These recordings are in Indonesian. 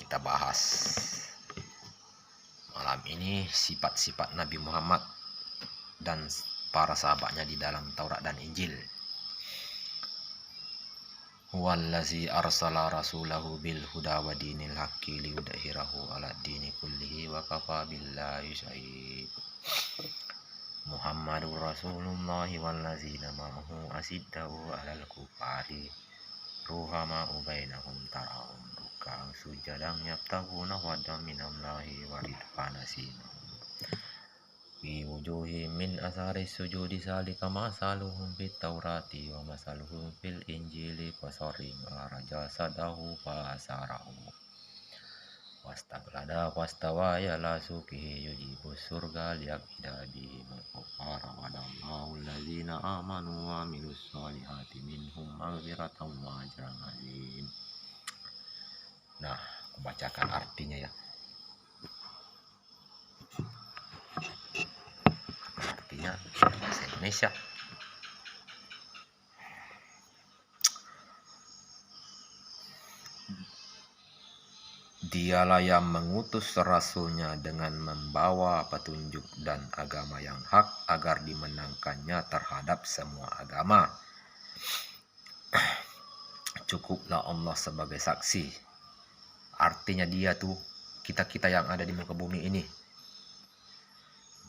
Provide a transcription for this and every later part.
kita bahas malam ini sifat-sifat Nabi Muhammad dan para sahabatnya di dalam Taurat dan Injil. Huwallazi arsala rasulahu bil huda wa dinil haqqi liyudhhirahu 'ala dini kullihi wa kafa billahi syahid. Muhammadur Rasulullah wallazina ma'ahu asiddau 'alal kufari ruhama'u bainahum tarahum ruk'an sujadan yabtaguna fadlan minallahi wa ridwana simahum fi wujuhihim min athari sujudi salika masaluhum fit taurati wa masaluhum fil injili qasarin araja sadahu fasarahu wastaglada wastawa yala sukihi yujibu surga liyakida bihimul kufara wadallahu allazina amanu wa amilus solihati minhum maghfiratan wa ajran azim. Nah, aku bacakan artinya ya. Artinya bahasa Indonesia. Dialah yang mengutus rasulnya dengan membawa petunjuk dan agama yang hak agar dimenangkannya terhadap semua agama. Cukuplah Allah sebagai saksi. Artinya dia tuh kita-kita yang ada di muka bumi ini.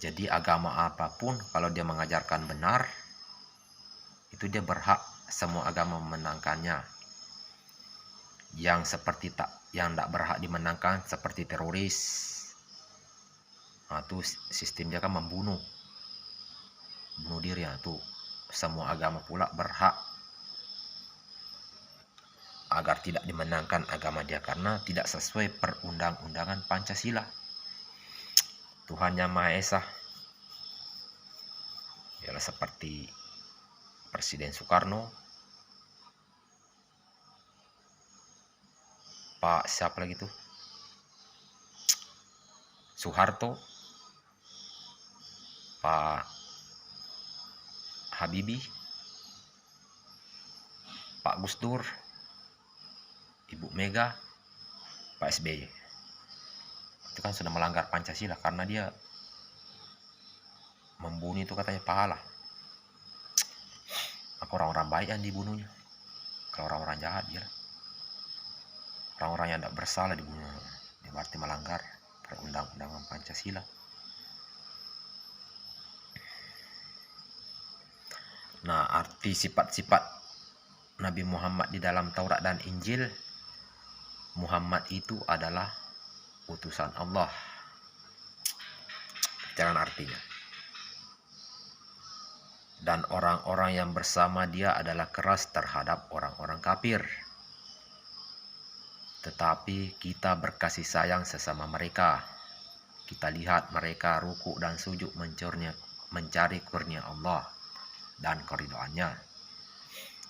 Jadi agama apapun kalau dia mengajarkan benar, itu dia berhak semua agama memenangkannya. Yang tidak berhak dimenangkan seperti teroris. Nah, itu sistem dia kan bunuh diri ya, tuh semua agama pula berhak agar tidak dimenangkan agama dia karena tidak sesuai perundang-undangan Pancasila. Tuhan Yang Maha Esa ialah seperti Presiden Soekarno, Pak siapa lagi tuh, Soeharto, Pak Habibie, Pak Gus Dur, Ibu Mega, Pak SBY. Itu kan sudah melanggar Pancasila karena dia membunuh itu katanya pahala. Aku orang-orang baik yang dibunuhnya. Kalau orang-orang jahat ya, orang-orang yang tidak bersalah dibunuh. Dia berarti melanggar perundang-undangan Pancasila. Nah, arti sifat-sifat Nabi Muhammad di dalam Taurat dan Injil, Muhammad itu adalah utusan Allah. Jangan artinya. Dan orang-orang yang bersama dia adalah keras terhadap orang-orang kafir. Tetapi kita berkasih sayang sesama mereka. Kita lihat mereka ruku dan sujud mencari kurnia Allah dan keridhaannya.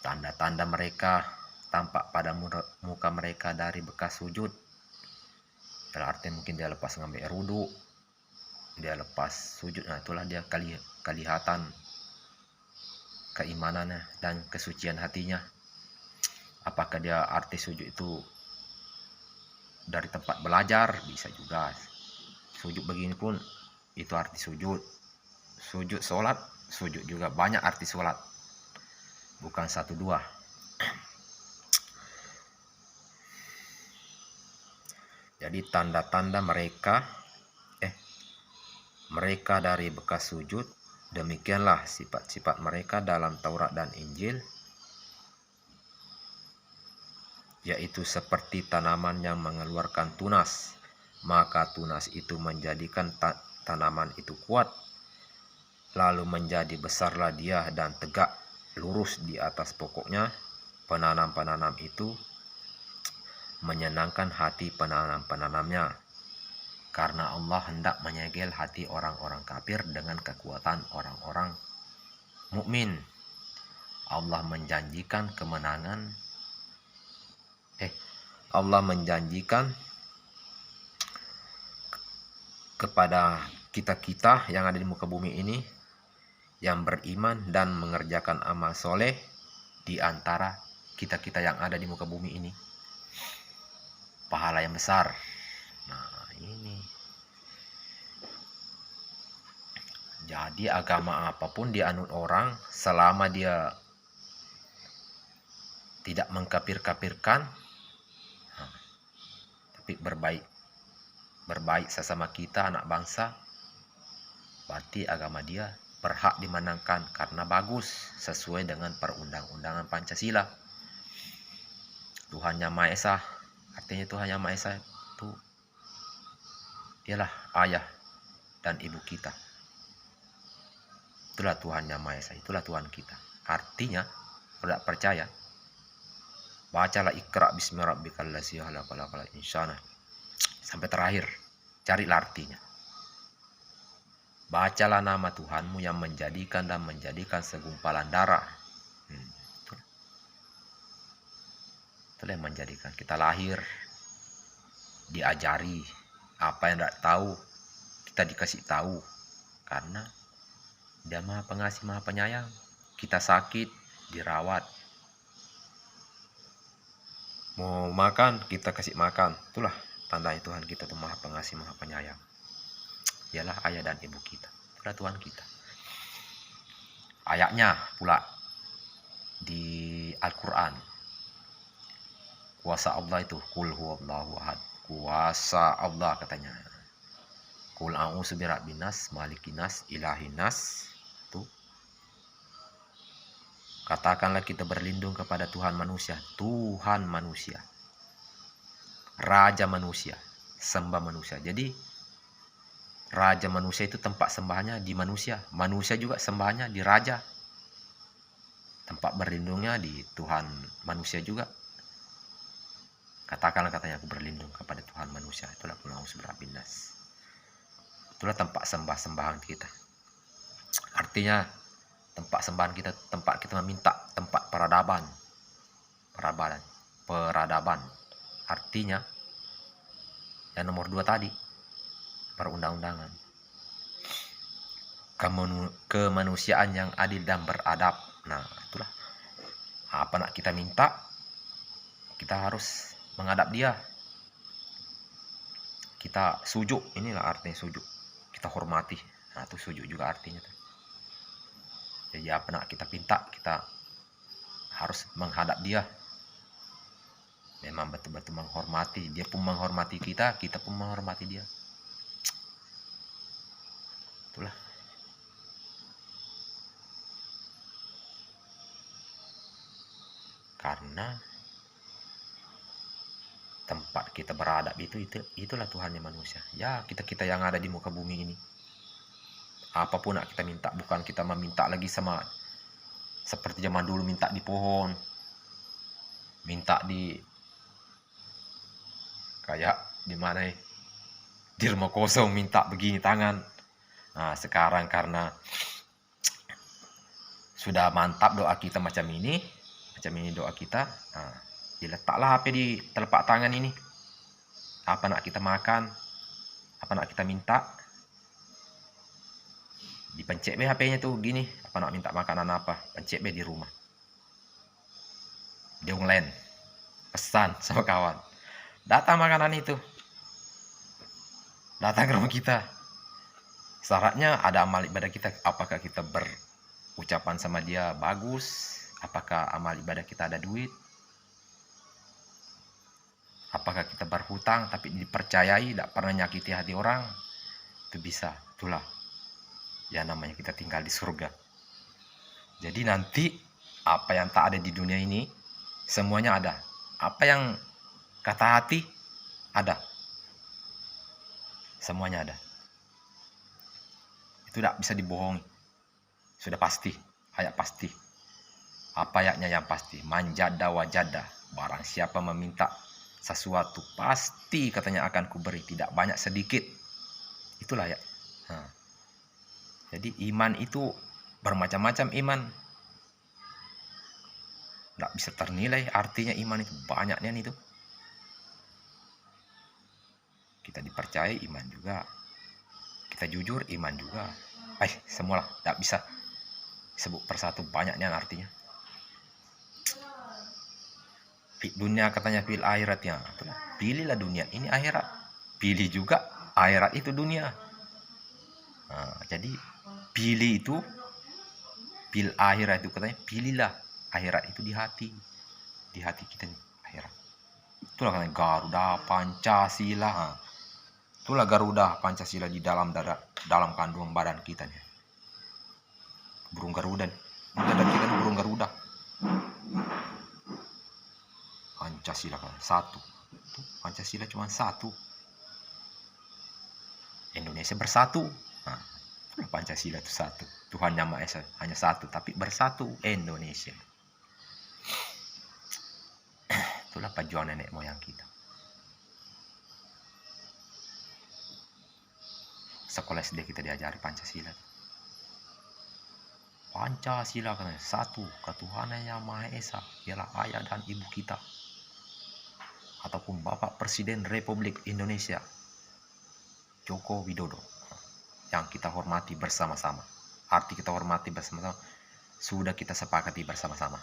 Tanda-tanda mereka tampak pada muka mereka dari bekas sujud. Berarti mungkin dia lepas ngambil wudu, dia lepas sujud. Nah, itulah dia kelihatan keimanannya dan kesucian hatinya. Apakah dia arti sujud itu dari tempat belajar? Bisa juga. Sujud begini pun itu arti sujud. Sujud sholat, sujud juga banyak arti sholat. Bukan satu dua. Jadi tanda-tanda mereka dari bekas sujud, demikianlah sifat-sifat mereka dalam Taurat dan Injil, yaitu seperti tanaman yang mengeluarkan tunas, maka tunas itu menjadikan tanaman itu kuat, lalu menjadi besarlah dia dan tegak lurus di atas pokoknya. Penanam-penanam itu menyenangkan hati penanam-penanamnya, karena Allah hendak menyegel hati orang-orang kafir dengan kekuatan orang-orang mukmin. Allah menjanjikan kemenangan. Allah menjanjikan kepada kita-kita yang ada di muka bumi ini yang beriman dan mengerjakan amal soleh di antara kita-kita yang ada di muka bumi ini. Pahala pahala yang besar. Nah, ini. Jadi agama apapun dianut orang, selama dia tidak mengkafir-kafirkan, tapi berbaik sesama kita, anak bangsa, berarti agama dia berhak dimenangkan karena bagus sesuai dengan perundang-undangan Pancasila. Tuhan Yang Maha Esa, artinya Tuhan Yang Maha Esa itu ialah ayah dan ibu kita. Itulah Tuhan Yang Maha Esa, itulah Tuhan kita. Artinya, kalau tidak percaya, bacalah Iqra bismi rabbikal ladzi khalaq insana sampai terakhir, carilah artinya. Bacalah nama Tuhanmu yang menjadikan dan menjadikan segumpalan darah. Itulah yang menjadikan kita lahir, diajari apa yang tidak tahu, kita dikasih tahu karena Dia Maha Pengasih, Maha Penyayang. Kita sakit, dirawat. Mau makan, kita kasih makan. Itulah tanda Tuhan kita itu Maha Pengasih, Maha Penyayang. Dialah ayah dan ibu kita. Itulah Tuhan kita. Ayatnya pula di Al-Quran. Kuasa Allah itu Qul huwallahu ahad. Kuasa Allah katanya. Qul a'udzu birabbin nas, malikin nas, ilahin nas. Tuh. Katakanlah kita berlindung kepada Tuhan manusia, Tuhan manusia, Raja manusia, sembah manusia. Jadi Raja manusia itu tempat sembahnya di manusia, manusia juga sembahnya di Raja. Tempat berlindungnya di Tuhan manusia juga. Katakanlah katanya aku berlindung kepada Tuhan manusia. Itulah Qul a'udzu birabbin nas. Itulah tempat sembah-sembahan kita. Artinya tempat sembahan kita, tempat kita meminta, tempat peradaban. Artinya yang nomor 2 tadi, perundang-undangan. Kemanusiaan yang adil dan beradab. Nah, itulah apa nak kita minta, kita harus menghadap Dia. Kita sujud, inilah artinya sujud. Kita hormati. Nah, itu sujud juga artinya. Jadi apa nak kita minta, kita harus menghadap Dia. Memang betul-betul menghormati. Dia pun menghormati kita, kita pun menghormati Dia. Itulah. Karena tempat kita beradab itulah Tuhannya manusia. Ya, kita yang ada di muka bumi ini. Apapun nak kita minta, bukan kita meminta lagi sama seperti zaman dulu minta di pohon, minta di kayak di mana di rumah kosong minta begini tangan. Nah, sekarang karena sudah mantap doa kita macam ini doa kita. Nah, diletaklah HP di telapak tangan ini. Apa nak kita makan, apa nak kita minta, dipencet HP-nya tuh gini, apa nak minta makanan apa, pencet di rumah. Dia online, pesan sama kawan, datang makanan itu, datang ke rumah kita. Syaratnya ada amal ibadah kita, apakah kita berucapan sama Dia bagus, apakah amal ibadah kita ada duit, apakah kita berhutang tapi dipercayai, tidak pernah nyakiti hati orang, itu bisa. Itulah ya namanya kita tinggal di surga. Jadi nanti apa yang tak ada di dunia ini semuanya ada. Apa yang kata hati ada. Semuanya ada. Itu tidak bisa dibohongi. Sudah pasti, ayat pasti. Apa ayatnya yang pasti? Manjada wajada. Barang siapa meminta sesuatu pasti katanya akan kuberi, tidak banyak sedikit. Itulah ya. Nah. Jadi iman itu bermacam-macam iman. Tidak bisa ternilai artinya iman itu, banyaknya itu. Kita dipercayai iman juga. Kita jujur iman juga. Semualah tidak bisa sebut persatu, banyaknya artinya. Dunia katanya fil akhiratnya. Pilihlah dunia ini akhirat. Pilih juga akhirat itu dunia. Nah, jadi pilih itu, pil akhirat itu katanya pilihlah akhirat itu di hati kita nih akhirat. Itulah katanya Garuda Pancasila. Nah, itulah Garuda Pancasila di dalam kandungan badan kita nih. Burung Garuda. Dada kita nih burung Garuda. Pancasila kan satu. Pancasila cuma satu. Indonesia bersatu. Nah, Pancasila itu satu. Tuhan Yang Maha Esa hanya satu, tapi bersatu Indonesia. Itulah perjuangan nenek moyang kita. Sekolah SD kita diajari Pancasila. Pancasila kan satu, ketuhanan Yang Maha Esa ialah ayah dan ibu kita, ataupun Bapak Presiden Republik Indonesia Joko Widodo, yang kita hormati bersama-sama. Arti kita hormati bersama-sama sudah kita sepakati bersama-sama.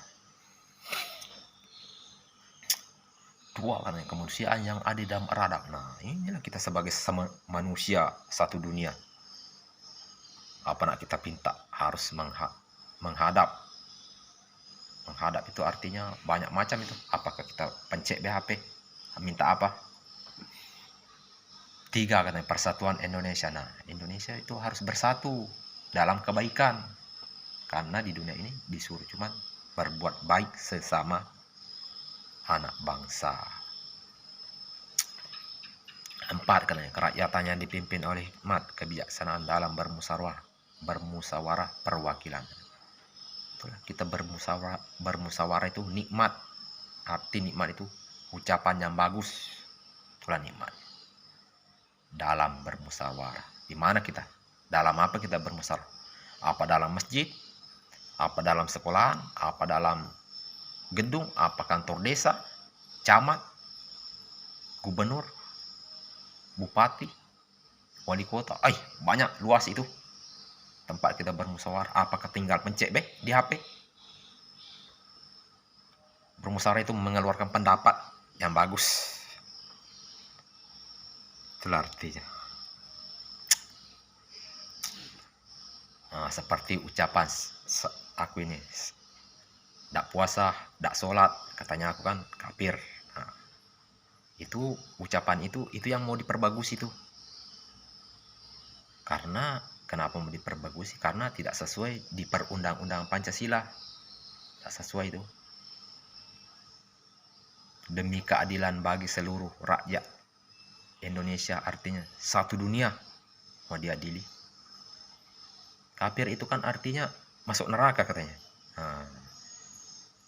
Dua kan kemanusiaan yang adil dan beradab. Nah, inilah kita sebagai manusia satu dunia. Apa nak kita pinta harus menghadap. Menghadap itu artinya banyak macam itu. Apakah kita pencet BHP? Minta apa? 3 katanya persatuan Indonesia. Nah, Indonesia itu harus bersatu dalam kebaikan. Karena di dunia ini disuruh cuman berbuat baik sesama anak bangsa. 4 katanya kerakyatannya dipimpin oleh hikmat kebijaksanaan dalam bermusyawarah perwakilan. Itulah kita bermusyawarah itu nikmat. Arti nikmat itu ucapan yang bagus. Itulah nikmat. Dalam bermusyawarah. Di mana kita? Dalam apa kita bermusyawarah? Apa dalam masjid? Apa dalam sekolahan? Apa dalam gedung? Apa kantor desa? Camat? Gubernur? Bupati? Wali kota? Banyak luas itu tempat kita bermusyawarah. Apakah tinggal pencet di HP? Bermusyawarah itu mengeluarkan pendapat yang bagus. Itulah artinya. Nah, seperti ucapan aku ini, tidak puasa, tidak sholat, katanya aku kan kafir. Nah, itu ucapan itu yang mau diperbagus itu. Karena kenapa mau diperbagusi? Karena tidak sesuai di perundang-undang Pancasila. Tidak sesuai itu. Demi keadilan bagi seluruh rakyat Indonesia, artinya satu dunia mau diadili. Kafir itu kan artinya masuk neraka katanya. Nah,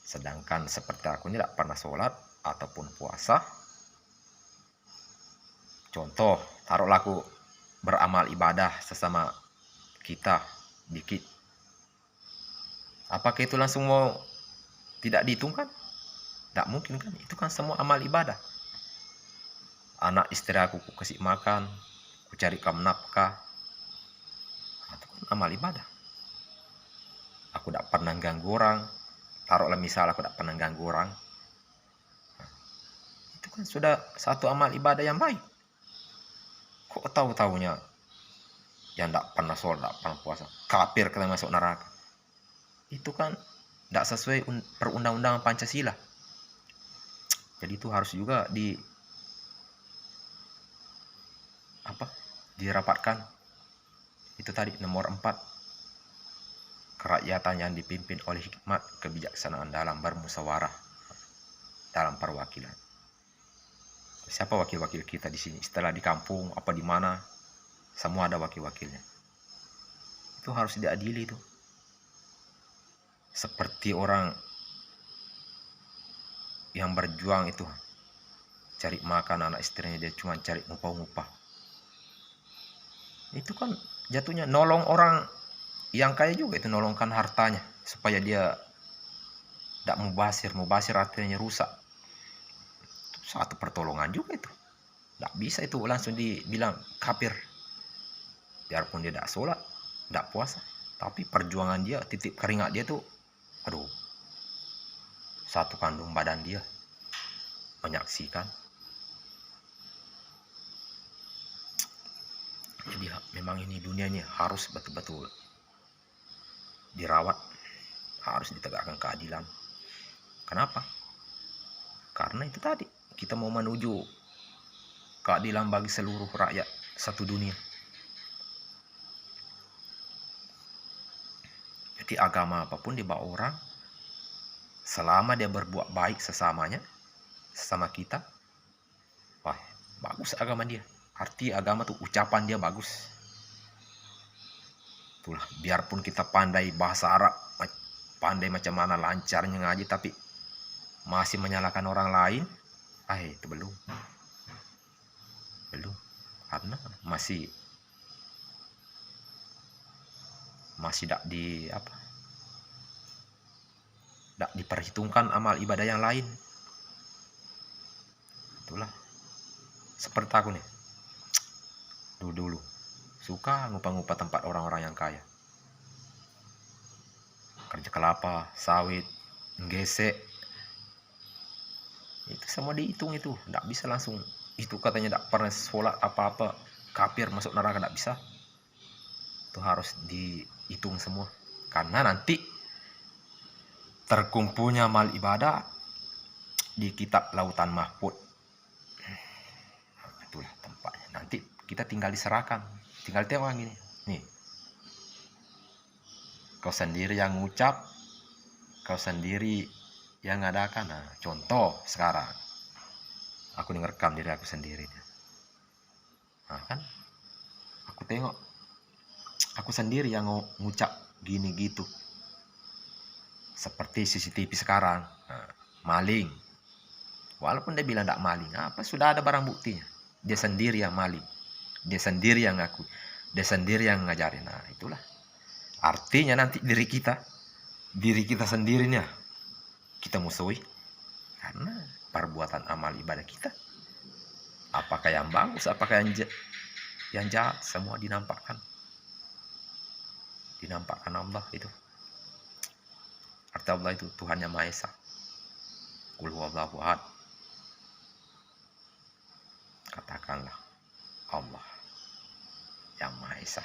sedangkan seperti aku ini tidak pernah sholat ataupun puasa. Contoh, taruhlah aku beramal ibadah sesama kita dikit. Apakah itu langsung mau tidak dihitungkan? Tidak mungkin kan, itu kan semua amal ibadah. Anak istri aku kasih makan, ku carikan nafkah, itu kan amal ibadah. Aku tidak pernah ganggu orang. Taruhlah misal aku tidak pernah ganggu orang, itu kan sudah satu amal ibadah yang baik. Kok tahu-tahunya yang tidak pernah sholat, tidak pernah puasa, kafir kena masuk neraka? Itu kan tidak sesuai perundang-undangan Pancasila. Jadi itu harus juga dirapatkan. Itu tadi nomor 4, kerakyatan yang dipimpin oleh hikmat kebijaksanaan dalam bermusyawarah dalam perwakilan. Siapa wakil-wakil kita di sini? Setelah di kampung apa di mana, semua ada wakil-wakilnya. Itu harus diadili itu. Seperti orang yang berjuang itu cari makan anak istrinya, dia cuma cari ngupah-ngupah. Itu kan jatuhnya nolong orang yang kaya juga, itu nolongkan hartanya supaya dia tidak mubazir artinya rusak. Itu satu pertolongan juga itu. Tidak bisa itu langsung dibilang kafir. Biarpun dia tidak sholat, tidak puasa, tapi perjuangan dia, titik keringat dia tuh, satu kandung badan dia. menyaksikan. Jadi memang ini dunia ini harus betul-betul dirawat, harus ditegakkan keadilan. Kenapa? Karena itu tadi, kita mau menuju keadilan bagi seluruh rakyat satu dunia. Jadi agama apapun dibawa orang, selama dia berbuat baik sesamanya, sesama kita, wah, bagus agama dia. Arti agama tuh ucapan dia bagus. Itulah, biarpun kita pandai bahasa Arab, pandai macam mana lancarnya ngaji, tapi masih menyalahkan orang lain, itu belum. Karena masih tidak diperhitungkan amal ibadah yang lain. Itulah, seperti aku nih, dulu suka ngupa-ngupa tempat orang-orang yang kaya, kerja kelapa, sawit, gesek, itu semua dihitung. Itu tidak bisa langsung, itu katanya tidak pernah sholat apa-apa, kafir, masuk neraka, tidak bisa. Itu harus dihitung semua, karena nanti terkumpulnya amal ibadah di kitab lautan mahfud. Itulah tempatnya, nanti kita tinggal diserahkan, tinggal tengok gini nih, kau sendiri yang ngucap, kau sendiri yang ngadakan. Nah, contoh sekarang aku ngerekam diri aku sendiri, nah kan aku tengok aku sendiri yang ngucap gini gitu, seperti CCTV sekarang. Nah, maling, walaupun dia bilang tidak maling, apa sudah ada barang buktinya, dia sendiri yang maling, dia sendiri yang ngaku, dia sendiri yang ngajarin. Nah, itulah artinya nanti diri kita sendirinya kita musuhi, karena perbuatan amal ibadah kita, apakah yang bagus, apakah yang jahat, semua dinampakkan Allah. Itu arti Allah itu Tuhan yang Maha Esa. Qul huwallahu ahad. Katakanlah Allah yang Maha Esa.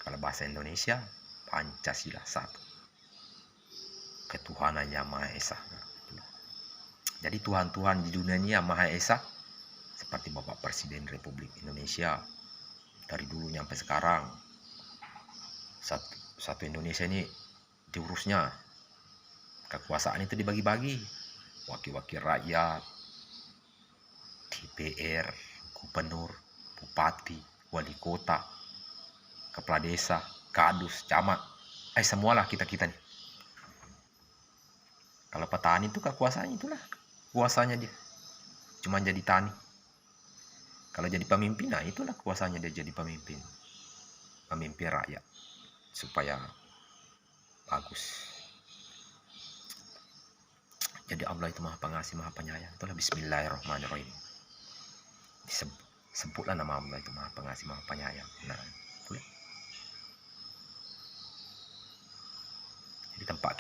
Kalau bahasa Indonesia, Pancasila satu, ketuhanan yang Maha Esa. Jadi Tuhan-Tuhan di dunia ini yang Maha Esa, seperti Bapak Presiden Republik Indonesia dari dulu sampai sekarang. Satu Indonesia ini diurusnya, kekuasaan itu dibagi-bagi, wakil-wakil rakyat, DPR, gubernur, bupati, wali kota, kepala desa, kadus, camat, semualah kita nih. Kalau petani itu kekuasaannya, itulah kuasanya dia, cuma jadi tani. Kalau jadi pemimpin, nah itulah kuasanya dia, jadi pemimpin rakyat supaya bagus. Jadi Allah itu Maha Pengasih, Maha Penyayang. Itulah Bismillahirrahmanirrahim. Sebutlah nama Allah itu Maha Pengasih, Maha Penyayang. Nah, itulah. Jadi tempat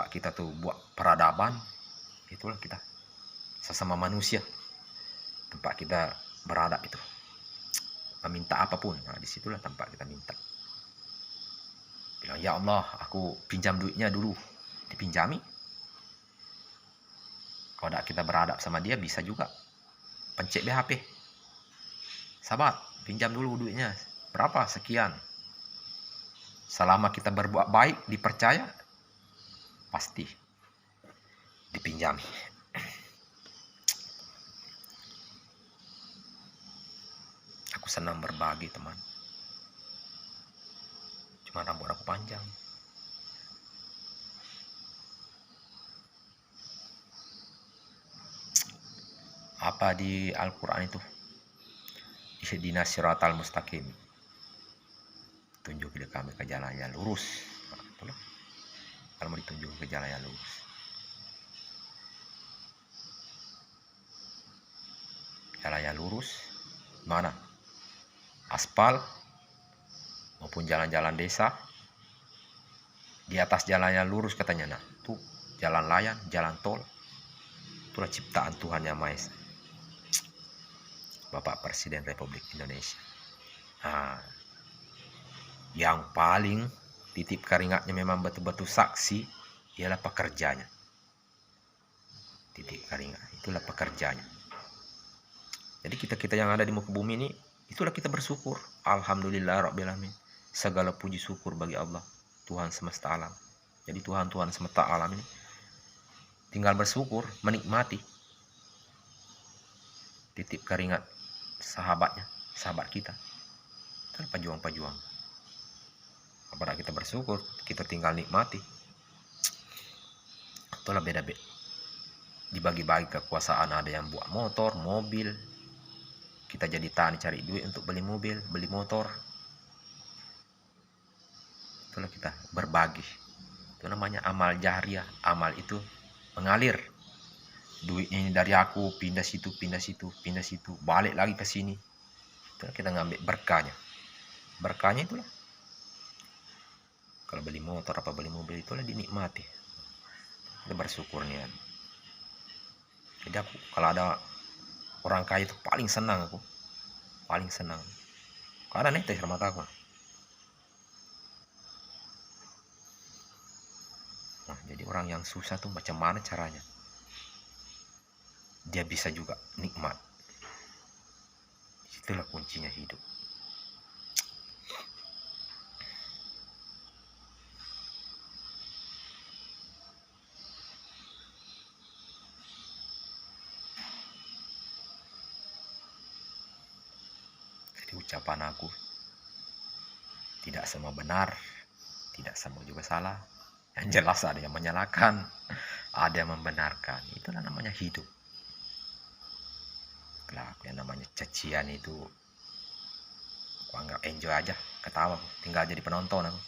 kita tuh buat peradaban, itulah kita sesama manusia. Tempat kita beradab itu, meminta apapun. Nah, disitulah tempat kita minta. Bilang, ya Allah, aku pinjam duitnya dulu, dipinjami. Kalau tidak kita beradab sama dia, bisa juga pencet BHP. Sahabat, pinjam dulu duitnya, berapa, sekian. Selama kita berbuat baik, dipercaya, pasti dipinjami. Aku senang berbagi, teman. Cuma rambut aku panjang. Apa di Al-Quran itu? Ihdinas siratal mustaqim. Tunjukilah kami ke jalan yang lurus. Nah, itulah. Kalau mau ditunjuk ke jalan yang lurus. Jalan yang lurus mana? Aspal maupun jalan-jalan desa. Di atas jalan yang lurus katanya, nah tuh jalan layang, jalan tol, Itulah ciptaan Tuhan Yang Maha Esa, Bapak Presiden Republik Indonesia. Nah, yang paling titip keringatnya memang betul-betul saksi ialah pekerjanya. Titip keringat itulah pekerjanya. Jadi kita yang ada di muka bumi ini, itulah kita bersyukur. Alhamdulillah Rabbil Alamin. Segala puji syukur bagi Allah, Tuhan semesta alam. Jadi Tuhan semesta alam ini tinggal bersyukur, menikmati titip keringat sahabatnya, sahabat kita. Itulah pejuang-pejuang. Apabila kita bersyukur, kita tinggal nikmati. Itulah beda-beda. Dibagi-bagi kekuasaan, ada yang buat motor, mobil. Kita jadi tani cari duit untuk beli mobil, beli motor. Itulah kita berbagi. Itu namanya amal jariah. Amal itu mengalir. Duit ini dari aku pindah situ, balik lagi ke sini. Itulah kita ngambil berkahnya. Berkahnya itulah. Kalau beli motor apa beli mobil itulah dinikmati. Kita bersyukur nih. Jadi aku kalau ada orang kaya itu paling senang aku. Paling senang. Karena netes mata aku. Nah, jadi orang yang susah tuh macam mana caranya? Dia bisa juga nikmat. Itulah kuncinya hidup. Jadi ucapan aku tidak semua benar, tidak semua juga salah. Yang jelas ada yang menyalahkan, ada yang membenarkan. Itulah namanya hidup. Lah, yang namanya cacian itu aku anggap enjoy aja, ketawa, tinggal jadi penonton aku.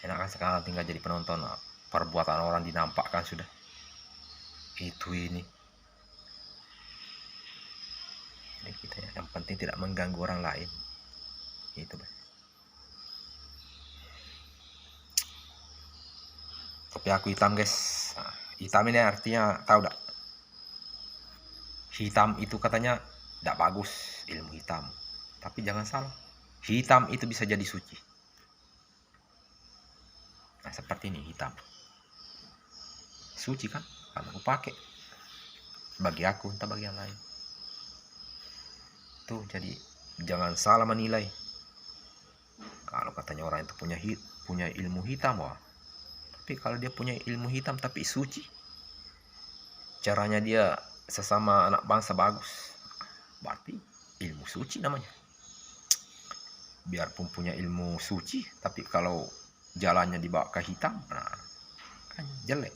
Enak kan sekarang tinggal jadi penonton, perbuatan orang dinampakkan sudah. Itu ini. Jadi kita yang penting tidak mengganggu orang lain. Itu, Bang. Tapi aku hitam, guys. Nah, hitam ini artinya tahu tak? Hitam itu katanya tidak bagus, ilmu hitam. Tapi jangan salah, hitam itu bisa jadi suci. Nah, seperti ini hitam. Suci kan? Kalau aku pakai. Bagi aku, entah bagi yang lain. Tuh, jadi jangan salah menilai. Kalau katanya orang itu punya ilmu hitam, wah. Tapi kalau dia punya ilmu hitam tapi suci, caranya dia sesama anak bangsa bagus, berarti ilmu suci namanya. Biarpun punya ilmu suci, tapi kalau jalannya dibawa ke hitam, nah kan jelek.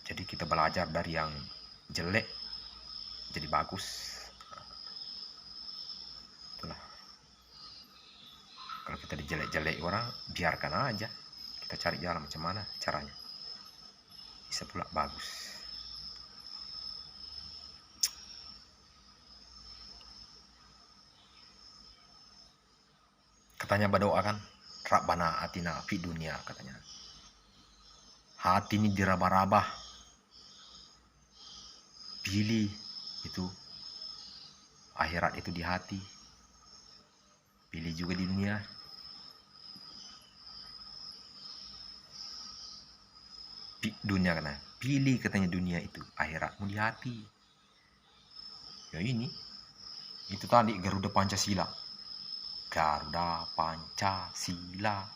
Jadi kita belajar dari yang jelek jadi bagus. Itulah. Kalau kita dijelek-jelek orang, biarkan aja. Kita cari jalan macam mana caranya bisa pula bagus. Katanya berdoa kan, Rabbana atina fid dunya, katanya. Hati ini diraba-raba. Pilih itu. Akhirat itu di hati. Pilih juga di dunia. Dunia karena pilih katanya dunia itu, akhiratmu di hati. Ya ini. Itu tadi Garuda Pancasila. Garuda Pancasila.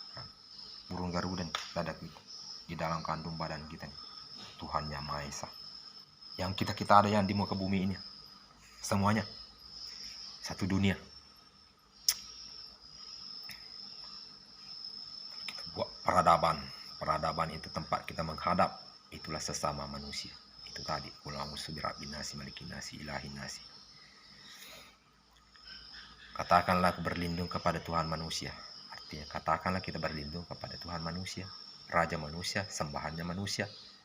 Burung Garuda dada kita di dalam kandung badan kita nih. Tuhan Yang Maha Esa. Yang kita ada yang di muka bumi ini. Semuanya satu dunia. Kita buat peradaban. Peradaban itu tempat kita menghadap. Itulah sesama manusia. Itu tadi. Qul a'udzu birabbin nasi malikin nasi ilahin nasi. Katakanlah aku berlindung kepada Tuhan manusia. Artinya katakanlah kita berlindung kepada Tuhan manusia, Raja manusia, sembahannya manusia,